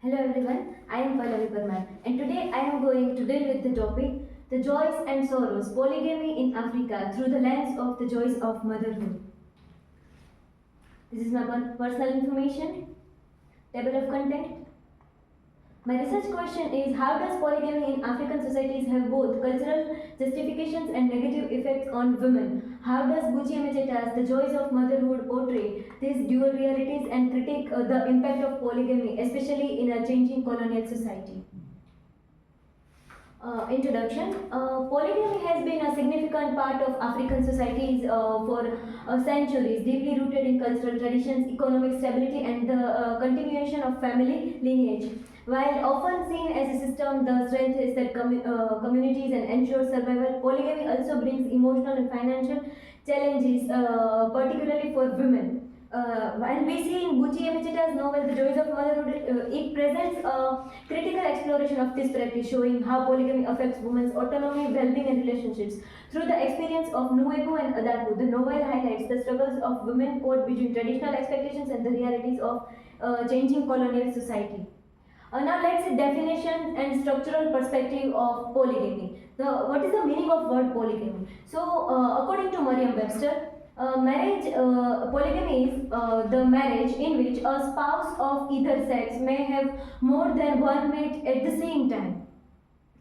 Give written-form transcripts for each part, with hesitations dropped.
Hello everyone, I am Polygamy and today I am going to deal with the topic the joys and sorrows polygamy in Africa through the lens of the joys of motherhood. This is my personal information, table of content. My research question is how does polygamy in African societies have both cultural justifications and negative effects on women? How does Buchi Emecheta's The Joys of Motherhood portray these dual realities and critique the impact of polygamy, especially in a changing colonial society? Introduction. Polygamy has been a significant part of African societies for centuries, deeply rooted in cultural traditions, economic stability, and the continuation of family lineage. While often seen as a system, the strength is that communities and ensures survival. Polygamy also brings emotional and financial challenges, particularly for women. And we see in Buchi Emecheta's novel The Joys of Motherhood, it presents a critical exploration of this practice, showing how polygamy affects women's autonomy, well-being, and relationships. Through the experience of Nuebu and Adaku, the novel highlights the struggles of women caught between traditional expectations and the realities of changing colonial society. Now let's see definition and structural perspective of polygamy. What is the meaning of word polygamy? So according to Merriam-Webster, polygamy is the marriage in which a spouse of either sex may have more than one mate at the same time.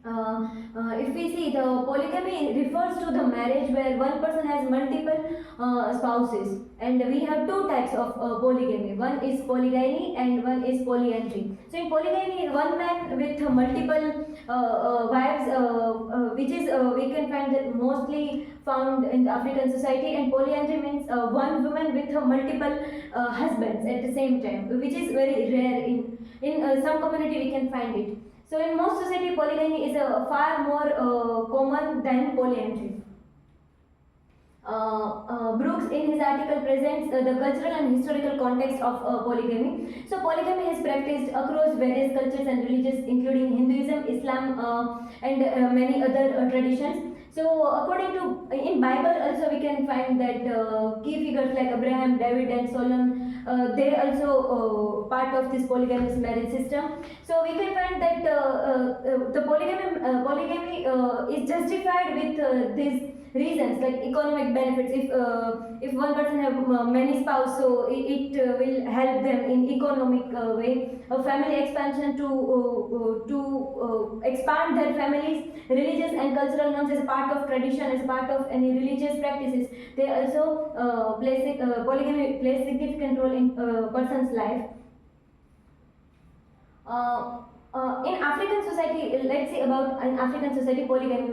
If we see the polygamy refers to the marriage where one person has multiple spouses, and we have two types of polygamy. One is polygyny and one is polyandry. So in polygamy, one man with multiple wives, which is we can find that mostly found in the African society, and polyandry means one woman with multiple husbands at the same time, which is very rare in some community we can find it. So in most society, polygamy is far more common than polyandry. Brooks in his article presents the cultural and historical context of polygamy. So polygamy is practiced across various cultures and religions including Hinduism, Islam and many other traditions. So according to in Bible also we can find that key figures like Abraham, David and Solomon, they also part of this polygamous marriage system. So we can find that the polygamy is justified with these reasons like economic benefits. If one person have many spouse, so it will help them in economic way. A family expansion to expand their families. Religious and cultural norms as a part of tradition, as a part of any religious practices. They also polygamy plays significant role in person's life. In African society, let's say about an African society polygamy.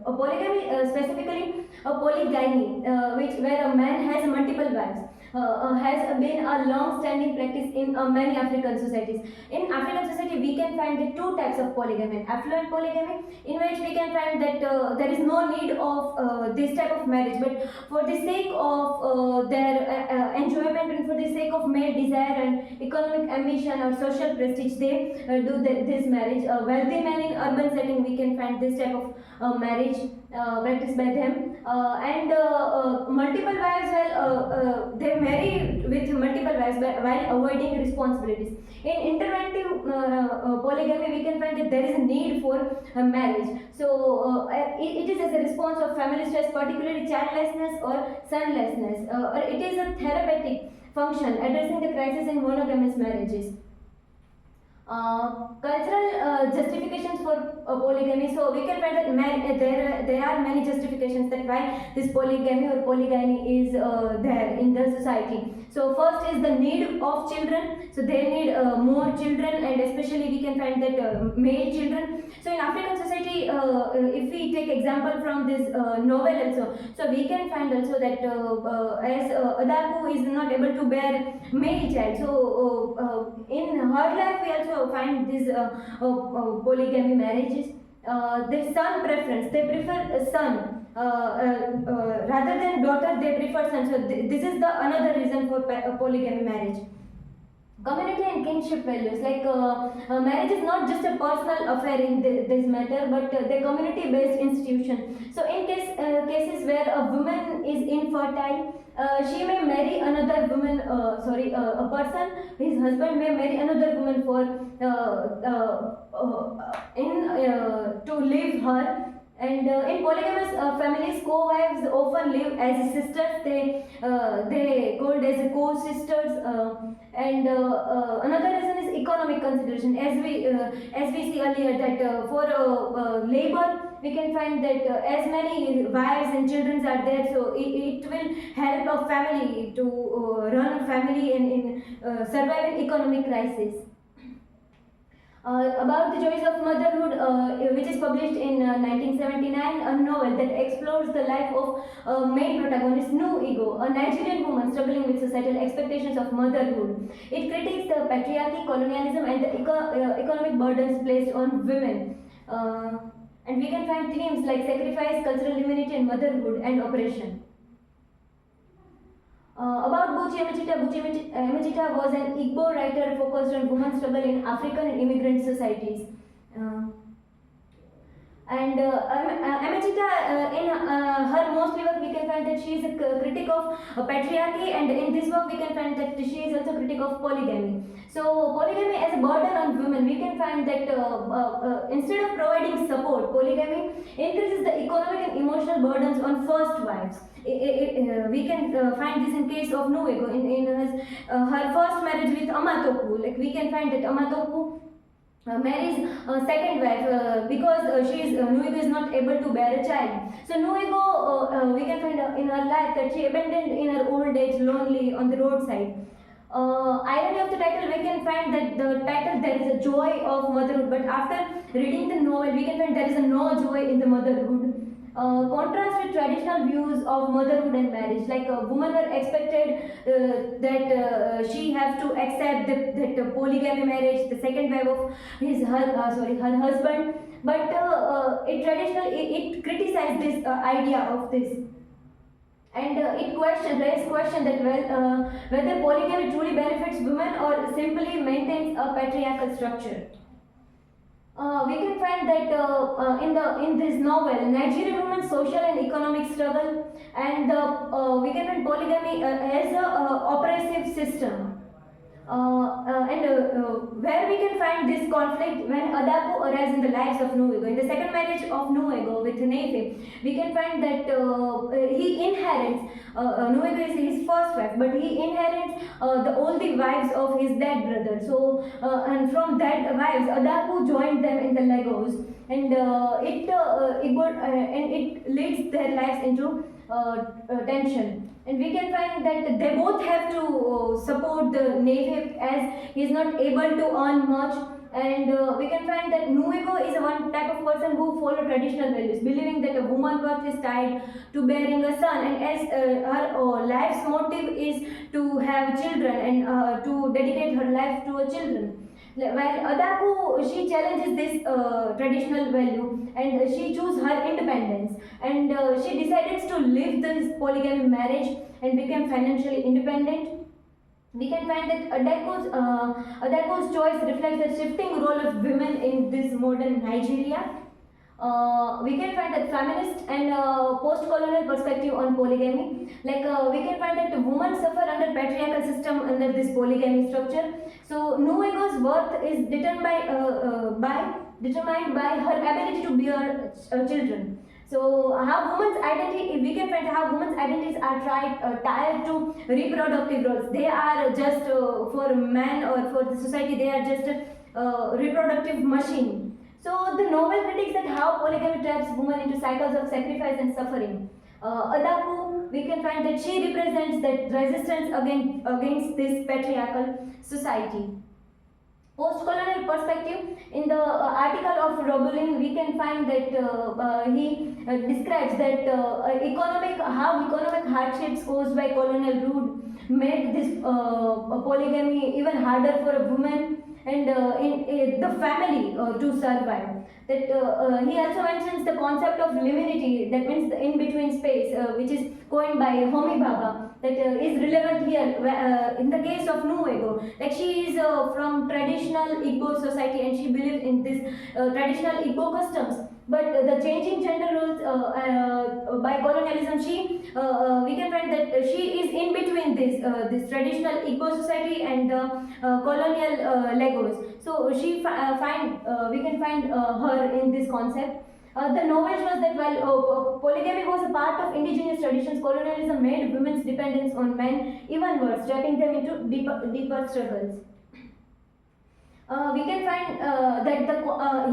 Polygamy specifically a polygyny, which where a man has multiple wives, has been a long-standing practice in many African societies. In African society, we can find the two types of polygamy: affluent polygamy, in which we can find that there is no need of this type of marriage, but for the sake of their enjoyment and for the sake of male desire and economic ambition or social prestige, they do this marriage. Wealthy men in urban setting, we can find this type of marriage practiced by them. And multiple wives, they marry with multiple wives while avoiding responsibilities. In interventive polygamy, we can find that there is a need for marriage. So it is as a response of family stress, particularly childlessness or sonlessness. Or it is a therapeutic function addressing the crisis in monogamous marriages. Cultural justifications for polygamy. So we can find that there are many justifications that why this polygamy or polygyny is there in the society. So first is the need of children. So they need more children, and especially we can find that male children. So in African society, if we take example from this novel also, so we can find also that as Adaku is not able to bear male child, so in her life we also find these polygamy marriages. Their son preference, they prefer a son rather than daughter, they prefer son. So this is the another reason for polygamy marriage. Community and kinship values, like marriage is not just a personal affair in this matter, but the community based institution. So in cases where a woman is infertile, she may marry another woman, a person, his husband may marry another woman for in to live her. And in polygamous families, co-wives often live as sisters. They called as co-sisters. And another reason is economic consideration. As we see earlier that for labor, we can find that as many wives and children are there, so it will help a family to run a family in survive in economic crisis. About the joys of motherhood, which is published in 1979, a novel that explores the life of main protagonist Nu Ego, a Nigerian woman struggling with societal expectations of motherhood. It critiques the patriarchy, colonialism, and the economic burdens placed on women. And we can find themes like sacrifice, cultural immunity, and motherhood and oppression. About Buchi Emechita, Emechita was an Igbo writer focused on women's struggle in African and immigrant societies. And Emechita, in her mostly work, we can find that she is a critic of patriarchy, and in this work, we can find that she is also a critic of polygamy. So, polygamy as a burden on women, we can find that instead of providing support, polygamy increases the economic and emotional burdens on first wives. We can find this in case of Nuego in her first marriage with Amatoku. Like we can find that Amatoku marries a second wife because Nuego is not able to bear a child. So Nuego, we can find in her life that she abandoned in her old age, lonely on the roadside. Irony of the title, we can find that the title there is a joy of motherhood, but after reading the novel, we can find there is no joy in the motherhood. Contrast with traditional views of motherhood and marriage, like women were expected that she have to accept that polygamy marriage, the second wife of her husband, but it criticized this idea of this. And it raised question that whether polygamy truly benefits women or simply maintains a patriarchal structure. We can find that in this novel, Nigerian women's social and economic struggle, and we can find polygamy as a oppressive system. Where we can find this conflict when Adaku arrives in the lives of Nuego. In the second marriage of Nuego with Nefe, we can find that he inherits, Nuego is his first wife, but he inherits the oldie wives of his dead brother. So, and from that wives, Adaku joined them in the Legos, and it leads their lives into tension. And we can find that they both have to support the native as he is not able to earn much. And we can find that Nuego is one type of person who follow traditional values, believing that a woman's worth is tied to bearing a son, and as her life's motive is to have children and to dedicate her life to a children. While Adaku, she challenges this traditional value and she chooses her independence, and she decided to live this polygamy marriage and became financially independent. We can find that Adaku's choice reflects the shifting role of women in this modern Nigeria. We can find that feminist and post-colonial perspective on polygamy. Like we can find that women suffer under patriarchal system under this polygamy structure. So Nuego's worth is determined by her ability to bear children. So how women's identity, we can find how women's identities are tied to reproductive roles. They are just for men or for the society, they are just a reproductive machine. So the novel critiques that how polygamy traps women into cycles of sacrifice and suffering. Adaku, we can find that she represents that resistance against this patriarchal society. Post-colonial perspective, in the article of Robulin, we can find that he describes that how economic hardships caused by colonial rule made this polygamy even harder for a woman. and in the family to survive. That he also mentions the concept of liminality, that means the in-between space, which is coined by Homi Bhabha, that is relevant here in the case of Nuego. Like she is from traditional Igbo society and she believes in this traditional Igbo customs. But the changing gender roles by colonialism, we can find that she is in between this traditional Igbo society and the colonial Legos. So we can find her in this concept. The novel shows that while polygamy was a part of indigenous traditions, colonialism made women's dependence on men even worse, trapping them into deeper struggles. We can find that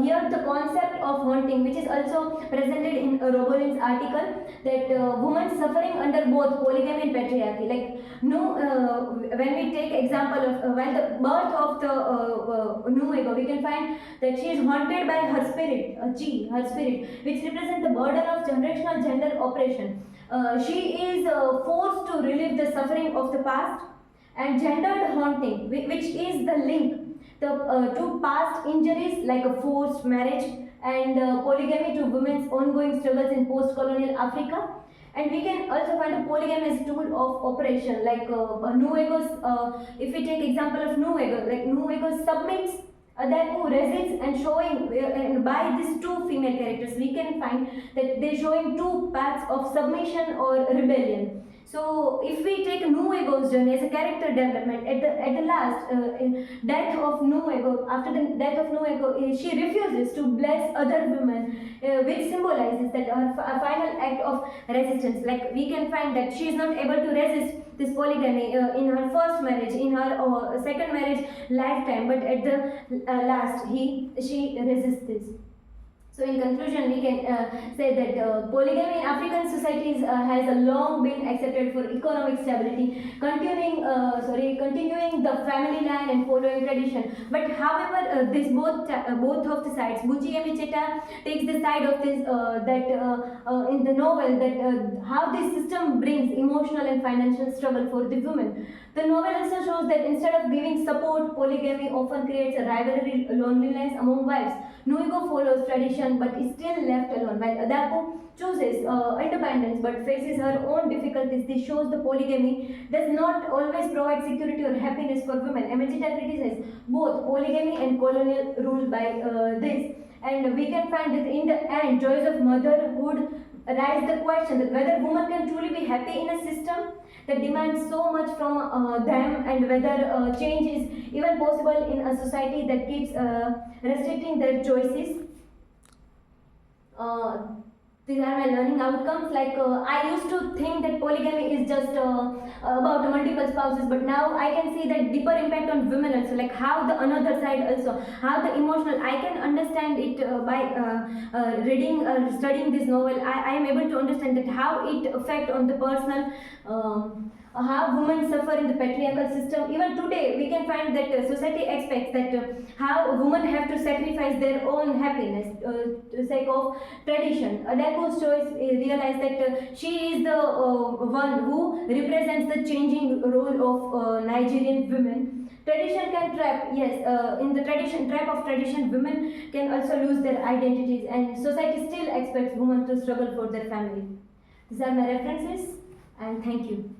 here the concept of haunting, which is also presented in Robolin's article, that women suffering under both polygamy and patriarchy. Like no, when we take example of when the birth of the Nuego, we can find that she is haunted by her spirit, her spirit, which represents the burden of generational gender oppression. She is forced to relive the suffering of the past, and gendered haunting, which is the link to past injuries like a forced marriage and polygamy to women's ongoing struggles in post-colonial Africa. And we can also find a polygamy as a tool of oppression, like if we take example of Nuego, like Nuego submits, that who resists, and showing and by these two female characters we can find that they're showing two paths of submission or rebellion. So if we take Nuego's journey as a character development, at the last death of Nuego, after the death of Nuego, she refuses to bless other women, which symbolizes that her final act of resistance. Like we can find that she is not able to resist this polygamy in her first marriage, in her second marriage lifetime, but at the last she resists this. So in conclusion, we can say that polygamy in African societies has a long been accepted for economic stability, continuing the family line and following tradition. But however, this both of the sides, Buchi Cheta takes the side of this in the novel that how this system brings emotional and financial struggle for the women. The novel also shows that instead of giving support, polygamy often creates a rivalry, loneliness among wives. Nuigo follows tradition but is still left alone, while Adapu chooses independence but faces her own difficulties. This shows the polygamy does not always provide security or happiness for women. Emergita criticizes both polygamy and colonial rule by this. And we can find that in the end, joys of motherhood raise the question that whether women can truly be happy in a system that demands so much from them, and whether change is even possible in a society that keeps restricting their choices. These are my learning outcomes. Like I used to think that polygamy is just about multiple spouses, but now I can see that deeper impact on women also, like how the another side also, how the emotional, I can understand it by reading studying this novel. I am able to understand that how it affect on the personal, how women suffer in the patriarchal system. Even today we can find that society expects that how women have to sacrifice their own happiness to sake of tradition. Adako's choice realized that she is the one who represents the changing role of Nigerian women. Tradition can trap, yes, in the trap of tradition, women can also lose their identities, and society still expects women to struggle for their family. These are my references, and thank you.